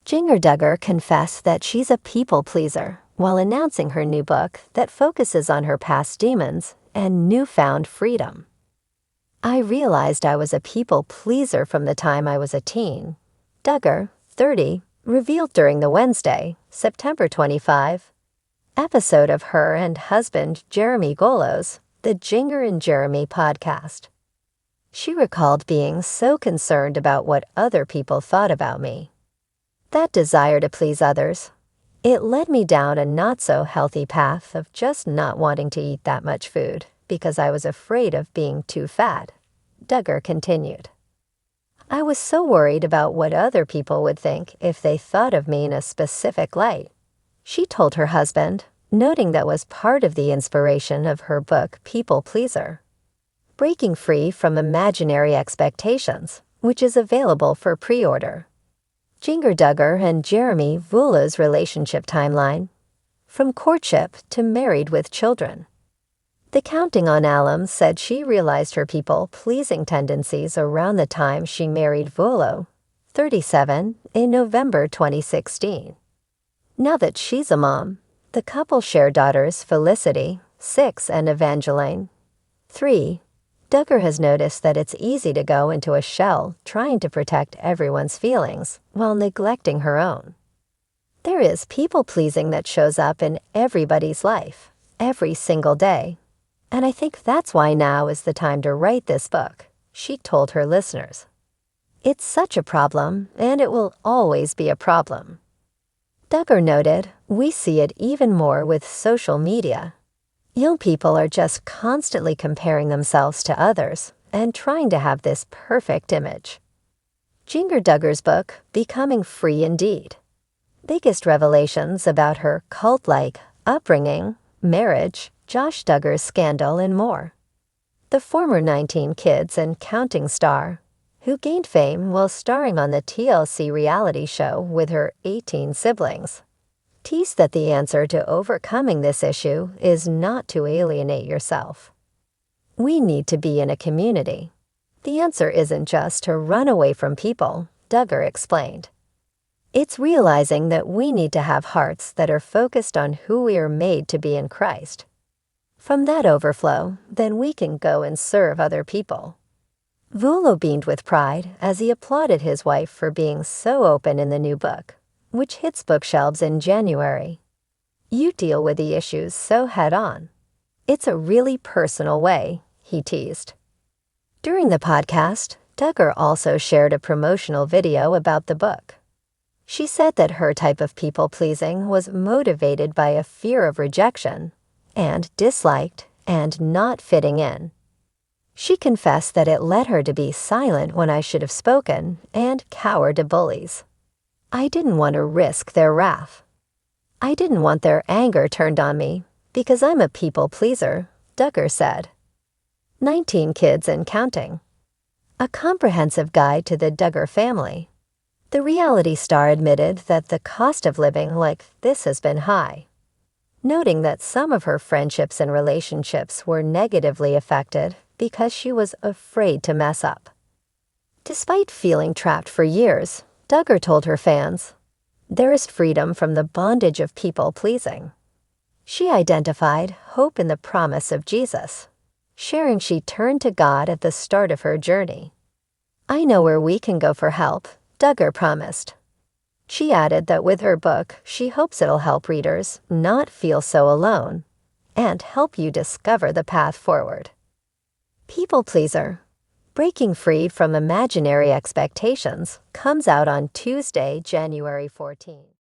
Jinger Duggar confessed that she's a people pleaser while announcing her new book that focuses on her past demons and newfound freedom. I realized I was a people pleaser from the time I was a teen, Duggar, 30, revealed during the Wednesday, September 25, episode of her and husband Jeremy Golo's The Jinger and Jeremy podcast. She recalled being so concerned about what other people thought about me. That desire to please others, it led me down a not-so-healthy path of just not wanting to eat that much food because I was afraid of being too fat, Duggar continued. I was so worried about what other people would think if they thought of me in a specific light, she told her husband, noting that was part of the inspiration of her book People Pleaser. Breaking Free from Imaginary Expectations, which is available for pre-order. Jinger Duggar and Jeremy Vula's relationship timeline, from courtship to married with children. The Counting on Alum said she realized her people-pleasing tendencies around the time she married Vula, 37, in November 2016. Now that she's a mom, the couple share daughters Felicity, 6, and Evangeline, 3. Duggar has noticed that it's easy to go into a shell trying to protect everyone's feelings while neglecting her own. There is people-pleasing that shows up in everybody's life, every single day. And I think that's why now is the time to write this book, she told her listeners. It's such a problem, and it will always be a problem. Duggar noted, we see it even more with social media. Young people are just constantly comparing themselves to others and trying to have this perfect image. Jinger Duggar's book, Becoming Free Indeed. Biggest revelations about her cult-like upbringing, marriage, Josh Duggar's scandal, and more. The former 19 Kids and Counting star, who gained fame while starring on the TLC reality show with her 18 siblings, teased that the answer to overcoming this issue is not to alienate yourself. We need to be in a community. The answer isn't just to run away from people, Duggar explained. It's realizing that we need to have hearts that are focused on who we are made to be in Christ. From that overflow, then we can go and serve other people. Vula beamed with pride as he applauded his wife for being so open in the new book, which hits bookshelves in January. You deal with the issues so head-on. It's a really personal way, he teased. During the podcast, Duggar also shared a promotional video about the book. She said that her type of people-pleasing was motivated by a fear of rejection and disliked and not fitting in. She confessed that it led her to be silent when I should have spoken and cower to bullies. I didn't want to risk their wrath. I didn't want their anger turned on me because I'm a people pleaser, Duggar said. 19 Kids and Counting. A comprehensive guide to the Duggar family. The reality star admitted that the cost of living like this has been high, noting that some of her friendships and relationships were negatively affected because she was afraid to mess up. Despite feeling trapped for years, Duggar told her fans, there is freedom from the bondage of people-pleasing. She identified hope in the promise of Jesus, sharing she turned to God at the start of her journey. I know where we can go for help, Duggar promised. She added that with her book, she hopes it'll help readers not feel so alone and help you discover the path forward. People Pleaser. Breaking Free from Imaginary Expectations comes out on Tuesday, January 14.